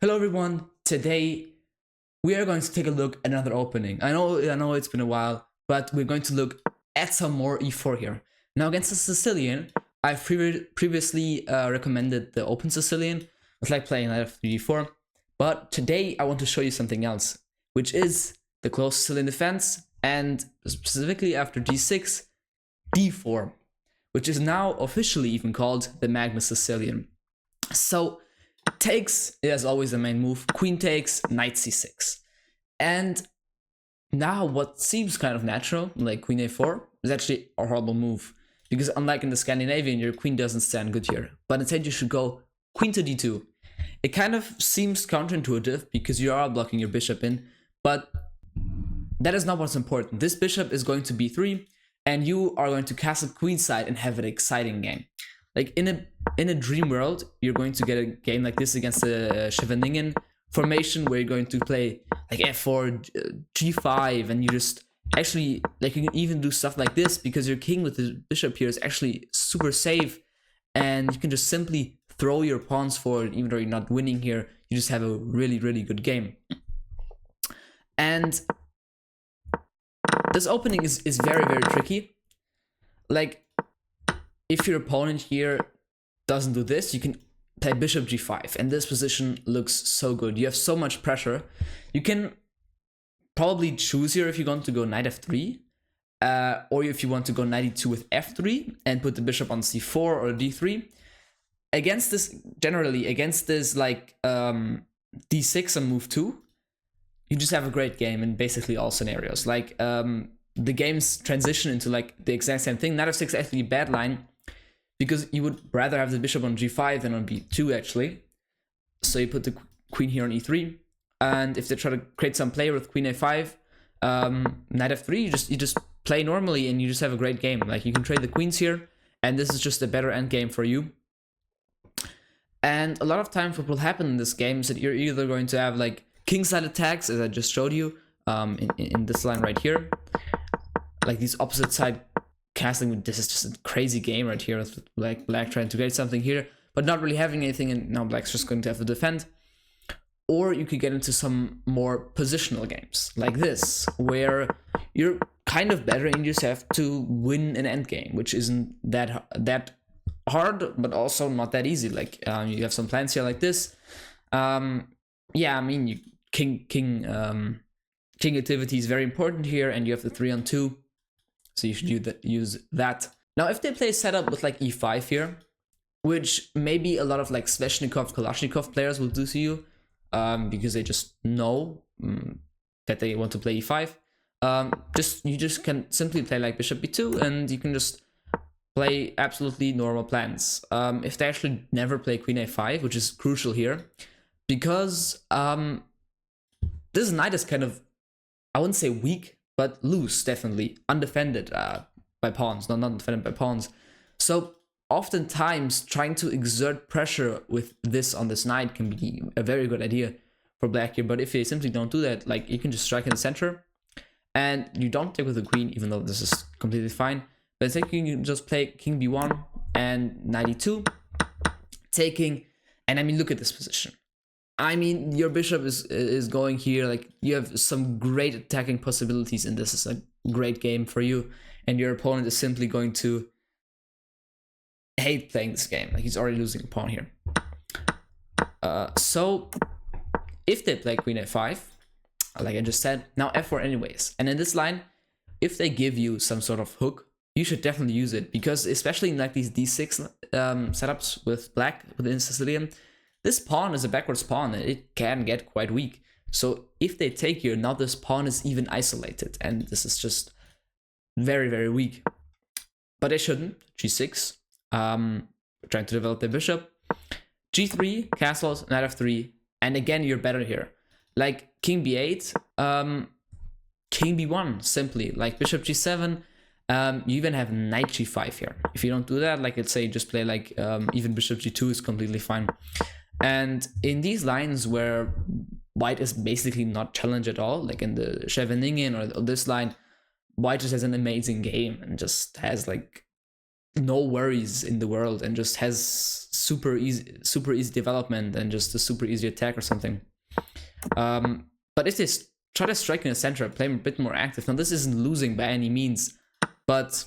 Hello everyone. Today we are going to take a look at another opening. I know it's been a while, but we're going to look at some more e4 here. Now against the Sicilian, I've previously recommended the open Sicilian. It's like playing knight f3 d4. But today I want to show you something else, which is the closed Sicilian defense, and specifically after d6, d4, which is now officially even called the MAGNUS Sicilian. So takes is always the main move. Queen takes, knight c6. And now what seems kind of natural, like queen a4, is actually a horrible move. Because unlike in the Scandinavian, your queen doesn't stand good here. But instead you should go queen to d2. It kind of seems counterintuitive because you are blocking your bishop in, but that is not what's important. This bishop is going to b3, and you are going to castle queenside and have an exciting game. Like in a dream world, you're going to get a game like this against the Scheveningen formation where you're going to play like f4, g5, and you just actually, like, you can even do stuff like this because your king with the bishop here is actually super safe, and you can just simply throw your pawns forward. Even though you're not winning here, you just have a really good game. And this opening is very tricky. Like, if your opponent here doesn't do this, you can play bishop g5, and this position looks so good. You have so much pressure. You can probably choose here if you want to go knight f3, or if you want to go knight e2 with f3 and put the bishop on c4 or d3. Against this, generally against this like d6 on move 2, you just have a great game in basically all scenarios. Like the games transition into like the exact same thing. Knight f6 is actually a bad line, because you would rather have the bishop on g5 than on b2 actually. So you put the queen here on e3, and if they try to create some play with queen a5, knight f3, you just play normally and you just have a great game. Like, you can trade the queens here, and this is just a better endgame for you. And a lot of times what will happen in this game is that you're either going to have like kingside attacks, as I just showed you in this line right here, like these opposite side castling. This is just a crazy game right here with like black trying to get something here but not really having anything, and now black's just going to have to defend. Or you could get into some more positional games like this, where you're kind of better and you just have to win an endgame, which isn't that hard, but also not that easy. Like you have some plans here like this. Yeah, I mean, king activity is very important here, and you have the 3-on-2. So you should use that. Now, if they play a setup with like e5 here, which maybe a lot of like Sveshnikov, Kalashnikov players will do to you, because they just know that they want to play e5, you just can simply play like bishop b2, and you can just play absolutely normal plans. If they actually never play queen a5, which is crucial here, because this knight is kind of, I wouldn't say weak, but loose, definitely undefended by pawns, not defended by pawns. So oftentimes trying to exert pressure with this on this knight can be a very good idea for black here. But if they simply don't do that, like, you can just strike in the center, and you don't take with the queen, even though this is completely fine. But instead you can just play king b1 and knight e2, taking. And I mean, look at this position. I mean, your bishop is going here. Like, you have some great attacking possibilities, and this is a great game for you. And your opponent is simply going to hate playing this game. Like, he's already losing a pawn here. So if they play queen a5, like I just said, now f4 anyways. And in this line, if they give you some sort of hook, you should definitely use it, because especially in like these d6 setups with black within Sicilian, this pawn is a backwards pawn, and it can get quite weak. So if they take here, now this pawn is even isolated, and this is just very weak. But they shouldn't. g6, trying to develop their bishop. g3, castles, knight f3, and again, you're better here. Like king b8, king b1, simply. Like bishop g7, you even have knight g5 here. If you don't do that, like, let's say just play like even bishop g2 is completely fine. And in these lines where white is basically not challenged at all, like in the Scheveningen or this line, white just has an amazing game and just has like no worries in the world and just has super easy development and just a super easy attack or something. But if they try to strike in the center, play a bit more active. Now this isn't losing by any means, but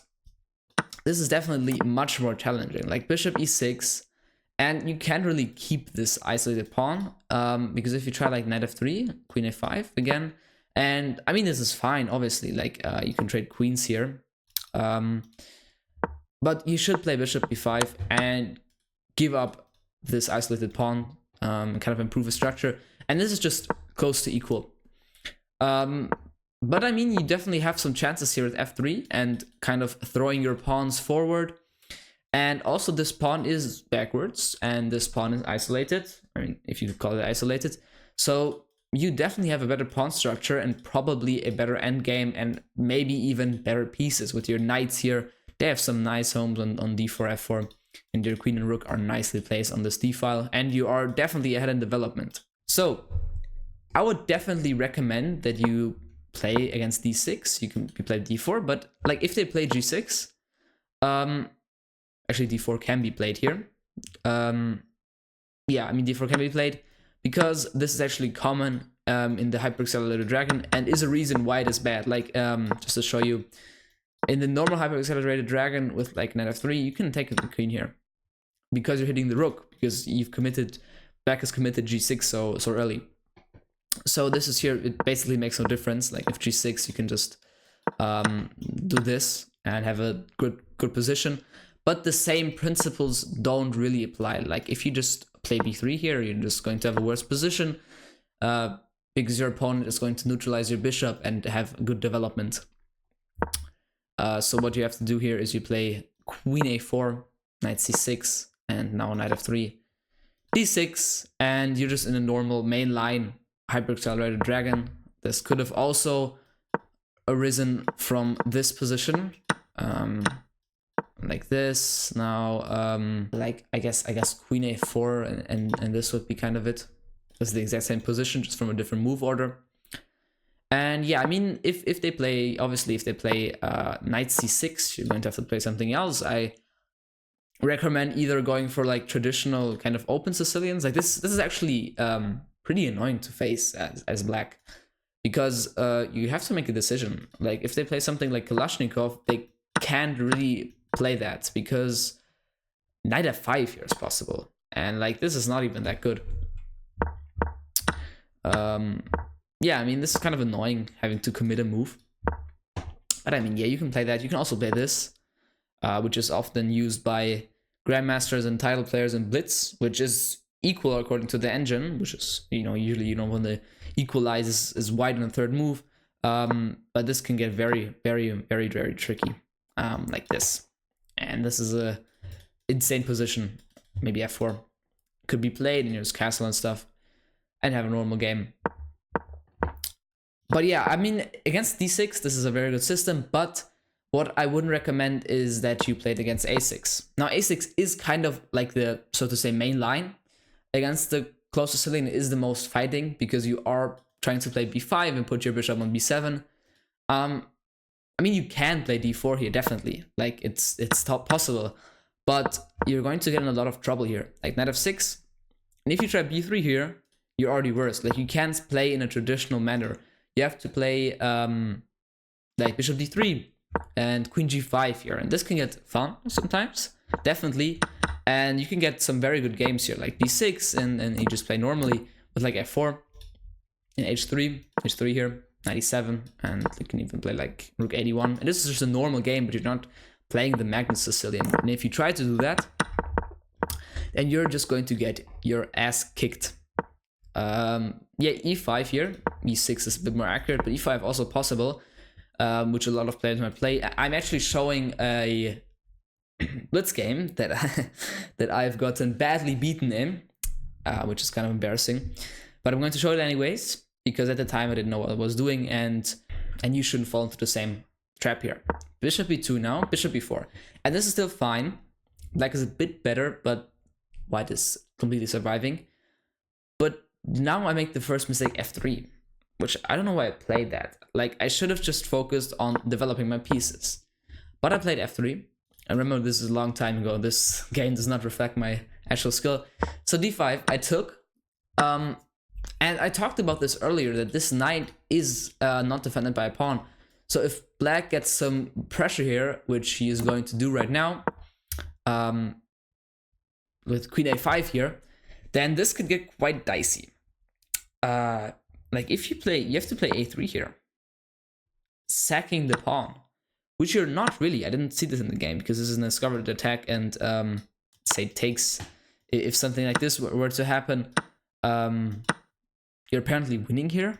this is definitely much more challenging. Like bishop e6, and you can't really keep this isolated pawn, because if you try like knight f3, queen a5 again, and I mean this is fine, obviously, like you can trade queens here, but you should play bishop b5 and give up this isolated pawn, and kind of improve the structure, and this is just close to equal. But I mean, you definitely have some chances here at f3 and kind of throwing your pawns forward. And also this pawn is backwards and this pawn is isolated. I mean, if you could call it isolated. So you definitely have a better pawn structure and probably a better endgame and maybe even better pieces with your knights here. They have some nice homes on d4, f4, and your queen and rook are nicely placed on this d-file. And you are definitely ahead in development. So I would definitely recommend that you play against d6. You play d4, but like if they play g6, actually d4 can be played here. Yeah, I mean d4 can be played because this is actually common in the hyper-accelerated dragon and is a reason why it is bad. Like just to show you, in the normal hyper-accelerated dragon with like knight f3, you can take the queen here because you're hitting the rook, because you've committed, black has committed g6 so early. So this is here, it basically makes no difference. Like if g6, you can just do this and have a good position. But the same principles don't really apply. Like if you just play b3 here, you're just going to have a worse position because your opponent is going to neutralize your bishop and have good development. So what you have to do here is you play queen a4, knight c6, and now knight f3, d6, and you're just in a normal main line hyper-accelerated dragon. This could have also arisen from this position, like this. Now, like I guess queen a4, and this would be kind of it. This is the exact same position, just from a different move order. And yeah, I mean, if they play, obviously, if they play knight c6, you're going to have to play something else. I recommend either going for like traditional kind of open Sicilians. Like this is actually pretty annoying to face as black, because you have to make a decision. Like if they play something like Kalashnikov, they can't really play that because knight f5 here is possible, and like this is not even that good. Yeah, I mean, this is kind of annoying having to commit a move, but I mean, yeah, you can play that. You can also play this, which is often used by grandmasters and title players in Blitz, which is equal according to the engine, which is, you know, usually you don't want to equalize is wide on the third move, but this can get very tricky, like this. And this is a insane position. Maybe f4 could be played and use castle and stuff and have a normal game. But yeah, I mean, against d6, this is a very good system, but what I wouldn't recommend is that you play it against a6. Now, a6 is kind of like the, so to say, main line. Against the closest Sicilian is the most fighting, because you are trying to play b5 and put your bishop on b7. I mean, you can play d4 here, definitely. Like, it's possible. But you're going to get in a lot of trouble here. Like, knight f6. And if you try b3 here, you're already worse. Like, you can't play in a traditional manner. You have to play, like, bishop d3 and queen g5 here. And this can get fun sometimes, definitely. And you can get some very good games here, like d6, and you just play normally with like f4 and h3 here, 97, and you can even play like rook 81. And this is just a normal game, but you're not playing the Magnus Sicilian. And if you try to do that, then you're just going to get your ass kicked. Yeah, e5 here, e6 is a bit more accurate, but e5 also possible, which a lot of players might play. I'm actually showing a Blitz game that I've gotten badly beaten in, which is kind of embarrassing, but I'm going to show it anyways, because at the time I didn't know what I was doing, and you shouldn't fall into the same trap here. Bishop b2 now, bishop b4, and this is still fine. Black is a bit better, but white is completely surviving. But now I make the first mistake, f3, which I don't know why I played that. Like, I should have just focused on developing my pieces, but I played f3. I remember this is a long time ago. This game does not reflect my actual skill. So d5 I took. And I talked about this earlier, that this knight is not defended by a pawn. So if black gets some pressure here, which he is going to do right now, with queen a5 here, then this could get quite dicey. Like if you have to play a3 here, sacking the pawn, which you're not really. I didn't see this in the game because this is an discovered attack, and say takes. If something like this were to happen, you're apparently winning here,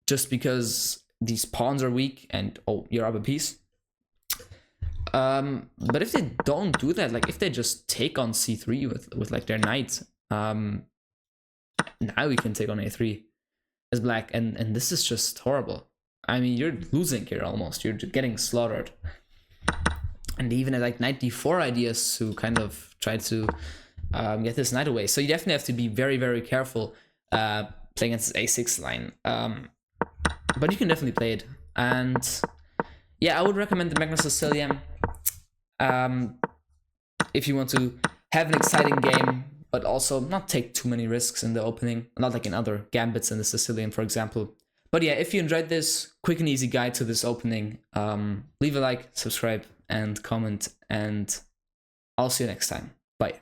just because these pawns are weak and you're up a piece. But if they don't do that, like if they just take on c3 with like their knight, now we can take on a3 as black, and this is just horrible. I mean, you're losing here almost. You're getting slaughtered. And they even had like knight d4 ideas to kind of try to get this knight away. So you definitely have to be very, very careful playing against this a6 line. But you can definitely play it. And yeah, I would recommend the Magnus Sicilian if you want to have an exciting game, but also not take too many risks in the opening, not like in other gambits in the Sicilian, for example. But yeah, if you enjoyed this quick and easy guide to this opening, leave a like, subscribe, and comment, and I'll see you next time. Bye.